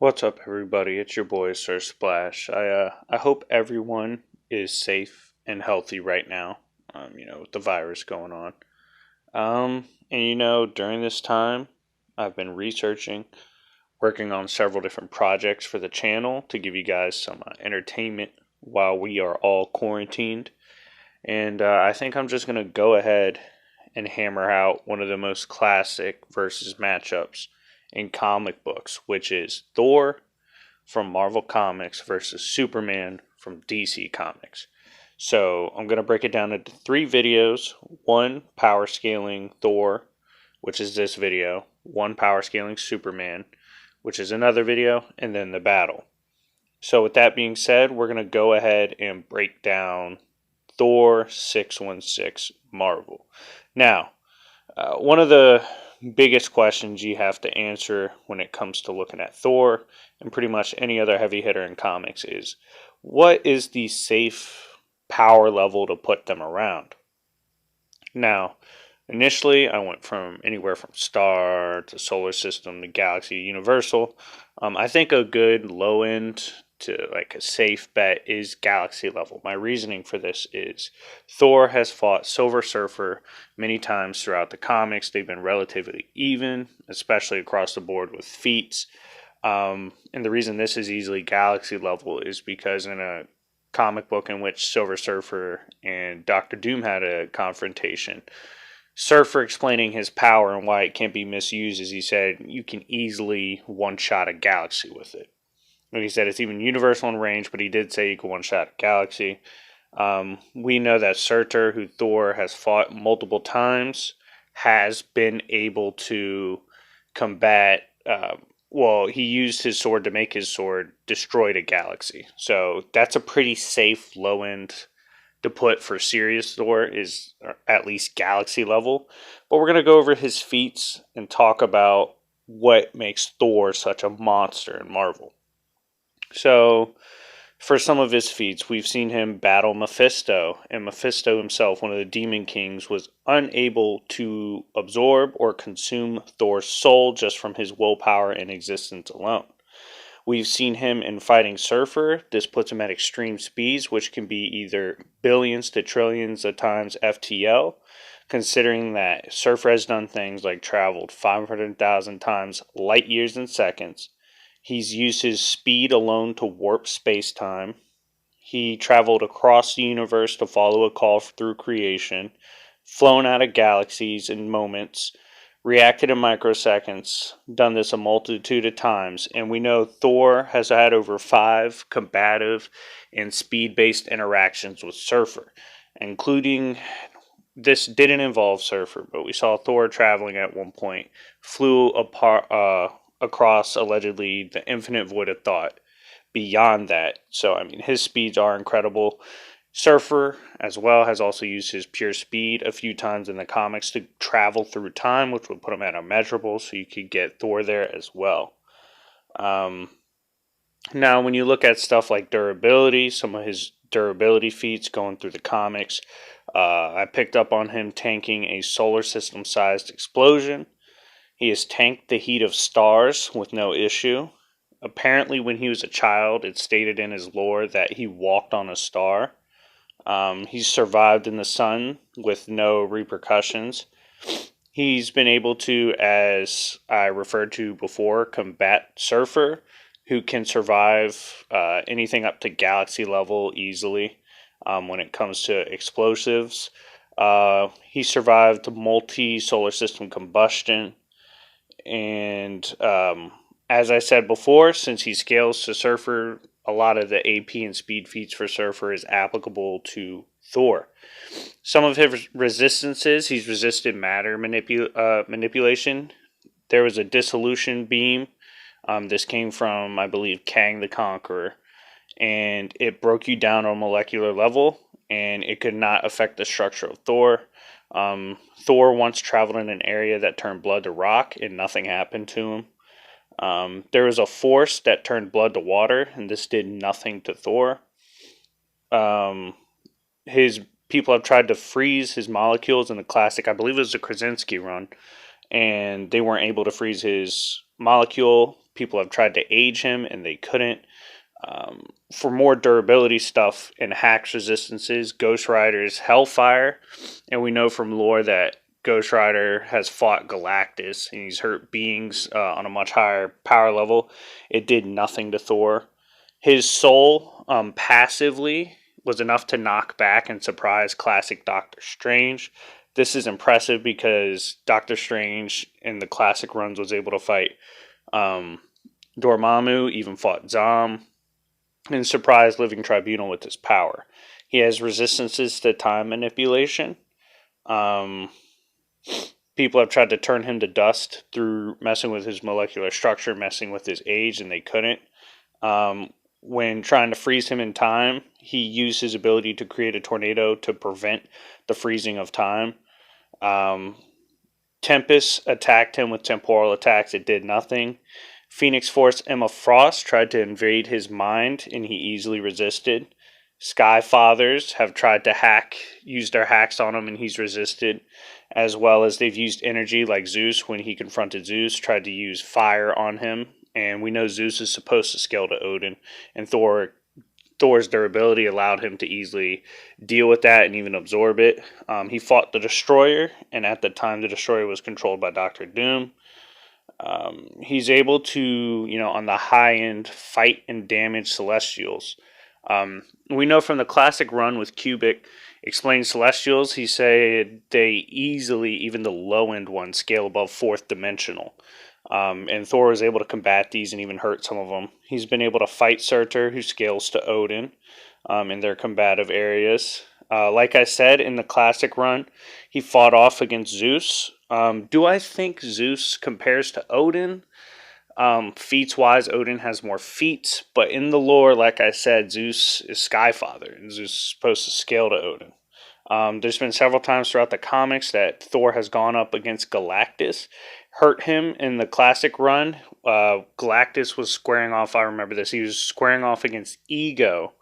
What's up, everybody? It's your boy Sir Splash. I hope everyone is safe and healthy right now. With the virus going on. During this time, I've been researching, working on several different projects for the channel to give you guys some entertainment while we are all quarantined. And I think I'm just gonna go ahead and hammer out one of the most classic versus matchups in comic books, which is Thor from Marvel Comics versus Superman from DC Comics. So I'm going to break it down into three videos. One, power scaling Thor, which is this video. One, power scaling Superman, which is another video. And then the battle. So with that being said, we're going to go ahead and break down Thor 616 Marvel. Now, one of the biggest questions you have to answer when it comes to looking at Thor and pretty much any other heavy hitter in comics is, what is the safe power level to put them around? Now, initially I went from anywhere from star to solar system to galaxy universal. I think a good low end to like a safe bet is galaxy level. My reasoning for this is Thor has fought Silver Surfer many times throughout the comics. They've been relatively even, especially across the board with feats. And the reason this is easily galaxy level is because in a comic book in which Silver Surfer and Doctor Doom had a confrontation, Surfer explaining his power and why it can't be misused is he said you can easily one-shot a galaxy with it. He said it's even universal in range, but he did say you can one-shot a galaxy. We know that Surtur, who Thor has fought multiple times, has been able to combat. He used his sword to make his sword destroyed a galaxy. So that's a pretty safe low end to put for serious Thor, is at least galaxy level. But we're going to go over his feats and talk about what makes Thor such a monster in Marvel. So, for some of his feats, we've seen him battle Mephisto, and Mephisto himself, one of the Demon Kings, was unable to absorb or consume Thor's soul just from his willpower and existence alone. We've seen him in fighting Surfer. This puts him at extreme speeds, which can be either billions to trillions of times FTL, considering that Surfer has done things like traveled 500,000 times light years in seconds. He's used his speed alone to warp space-time. He traveled across the universe to follow a call through creation, flown out of galaxies in moments, reacted in microseconds, done this a multitude of times, and we know Thor has had over 5 combative and speed-based interactions with Surfer, including, this didn't involve Surfer, but we saw Thor traveling at one point, flew across allegedly the infinite void of thought beyond that. So, his speeds are incredible. Surfer, as well, has also used his pure speed a few times in the comics to travel through time, which would put him at unmeasurable, so you could get Thor there as well. Now, when you look at stuff like durability, some of his durability feats going through the comics, I picked up on him tanking a solar system-sized explosion. He has tanked the heat of stars with no issue. Apparently, when he was a child, it's stated in his lore that he walked on a star. He's survived in the sun with no repercussions. He's been able to, as I referred to before, combat Surfer, who can survive anything up to galaxy level easily when it comes to explosives. He survived multi-solar system combustion. And as I said before, since he scales to Surfer, a lot of the AP and speed feats for Surfer is applicable to Thor. Some of his resistances, he's resisted matter manipulation. There was a dissolution beam. This came from, I believe, Kang the Conqueror. And it broke you down on a molecular level, and it could not affect the structure of Thor. Thor once traveled in an area that turned blood to rock, and nothing happened to him. There was a force that turned blood to water, and this did nothing to Thor. His people have tried to freeze his molecules in the classic, I believe it was the Krasinski run, and they weren't able to freeze his molecule. People have tried to age him and they couldn't. For more durability stuff and hacks resistances, Ghost Rider's Hellfire, and we know from lore that Ghost Rider has fought Galactus and he's hurt beings on a much higher power level. It did nothing to Thor. His soul passively was enough to knock back and surprise classic Doctor Strange. This is impressive because Doctor Strange in the classic runs was able to fight Dormammu, even fought Zom, and surprised Living Tribunal with his power. He has resistances to time manipulation. People have tried to turn him to dust through messing with his molecular structure, messing with his age, and they couldn't. When trying to freeze him in time, he used his ability to create a tornado to prevent the freezing of time. Tempest attacked him with temporal attacks. It did nothing. Phoenix Force Emma Frost tried to invade his mind, and he easily resisted. Sky Fathers have tried to use their hacks on him, and he's resisted. As well as they've used energy, like Zeus, when he confronted Zeus, tried to use fire on him. And we know Zeus is supposed to scale to Odin, and Thor's durability allowed him to easily deal with that and even absorb it. He fought the Destroyer, and at the time the Destroyer was controlled by Doctor Doom. He's able to, on the high end, fight and damage Celestials. We know from the classic run with Kubrick explaining Celestials, he said they easily, even the low end ones, scale above 4th dimensional. And Thor was able to combat these and even hurt some of them. He's been able to fight Surtur, who scales to Odin, in their combative areas. Like I said, in the classic run, he fought off against Zeus. Do I think Zeus compares to Odin? Feats-wise, Odin has more feats, but in the lore, like I said, Zeus is Skyfather, and Zeus is supposed to scale to Odin. There's been several times throughout the comics that Thor has gone up against Galactus, hurt him in the classic run. Galactus was squaring off, I remember this, he was squaring off against Ego,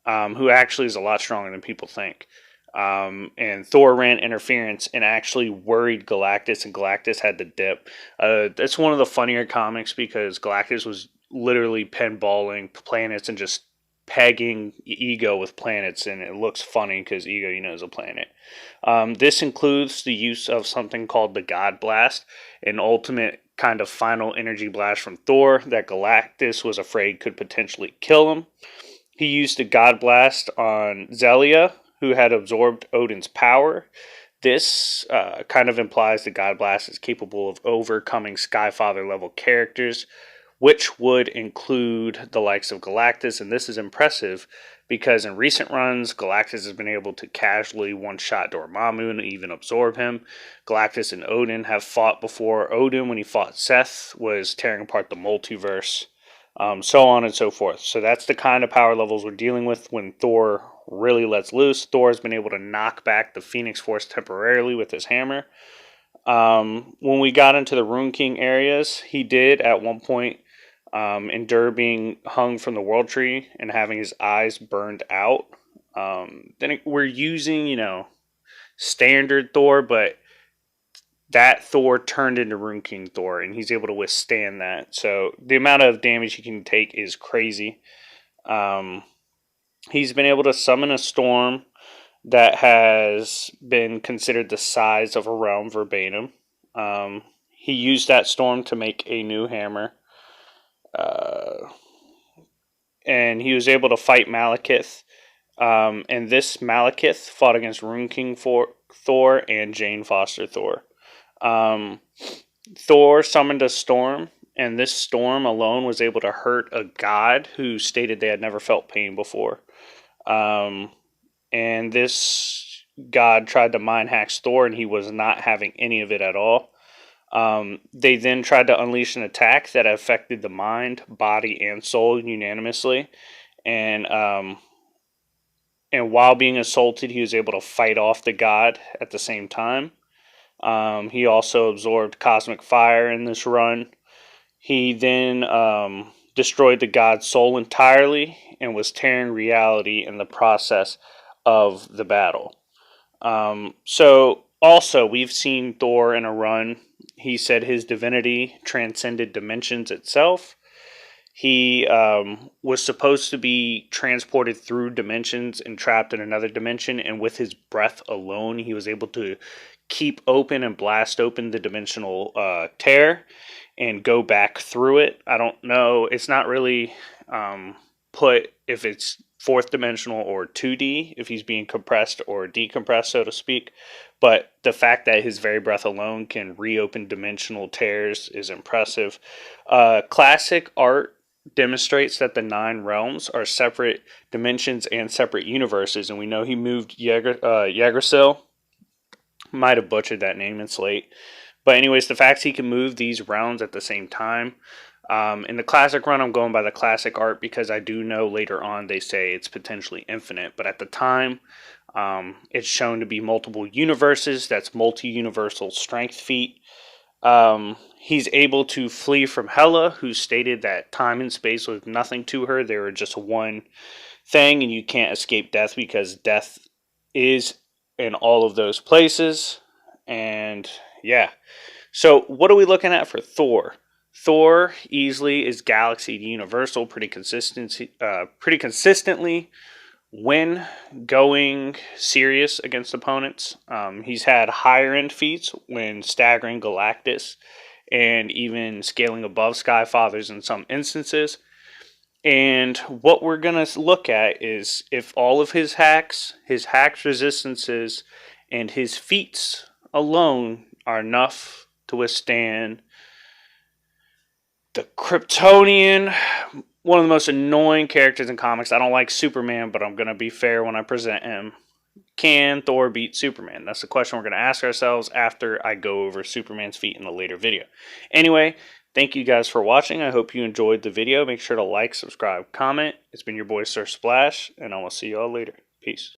who actually is a lot stronger than people think. And Thor ran interference and actually worried Galactus, and Galactus had to dip. That's one of the funnier comics because Galactus was literally pinballing planets and just pegging Ego with planets, and it looks funny because Ego, is a planet. This includes the use of something called the God Blast, an ultimate kind of final energy blast from Thor that Galactus was afraid could potentially kill him. He used the God Blast on Zelia, who had absorbed Odin's power. This kind of implies the God Blast is capable of overcoming Skyfather level characters, which would include the likes of Galactus, and this is impressive because in recent runs, Galactus has been able to casually one-shot Dormammu and even absorb him. Galactus and Odin have fought before. Odin, when he fought Seth, was tearing apart the multiverse, so on and so forth. So that's the kind of power levels we're dealing with when Thor really lets loose. Thor has been able to knock back the Phoenix Force temporarily with his hammer. When we got into the Rune King areas, he did at one point endure being hung from the World Tree and having his eyes burned out. Then we're using, standard Thor, but that Thor turned into Rune King Thor, and he's able to withstand that. So the amount of damage he can take is crazy. He's been able to summon a storm that has been considered the size of a realm verbatim. He used that storm to make a new hammer. And he was able to fight Malekith. And this Malekith fought against Rune King Thor and Jane Foster Thor. Thor summoned a storm, and this storm alone was able to hurt a god who stated they had never felt pain before. And this god tried to mind hack Thor, and he was not having any of it at all. They then tried to unleash an attack that affected the mind, body, and soul unanimously. And while being assaulted, he was able to fight off the god at the same time. He also absorbed cosmic fire in this run. He then destroyed the god's soul entirely and was tearing reality in the process of the battle. So also, we've seen Thor in a run He said his divinity transcended dimensions itself. He was supposed to be transported through dimensions and trapped in another dimension, and with his breath alone, he was able to keep open and blast open the dimensional tear and go back through it. I don't know. It's not really put if it's fourth dimensional or 2D, if he's being compressed or decompressed, so to speak. But the fact that his very breath alone can reopen dimensional tears is impressive. Classic art demonstrates that the 9 realms are separate dimensions and separate universes, and we know he moved Yggdrasil. Might have butchered that name, it's late. But anyways, the fact he can move these realms at the same time. In the classic run, I'm going by the classic art because I do know later on they say it's potentially infinite. But at the time, it's shown to be multiple universes. That's multi-universal strength feat. He's able to flee from Hela, who stated that time and space was nothing to her. They were just one thing, and you can't escape death because death is in all of those places. And yeah. So what are we looking at for Thor? Thor easily is galaxy universal pretty consistently when going serious against opponents. He's had higher end feats when staggering Galactus and even scaling above Skyfathers in some instances. And what we're going to look at is if all of his hacks resistances, and his feats alone are enough to withstand the Kryptonian, one of the most annoying characters in comics. I don't like Superman, but I'm going to be fair when I present him. Can Thor beat Superman? That's the question we're going to ask ourselves after I go over Superman's feat in a later video. Anyway, thank you guys for watching. I hope you enjoyed the video. Make sure to like, subscribe, comment. It's been your boy, Sir Splash, and I will see y'all later. Peace.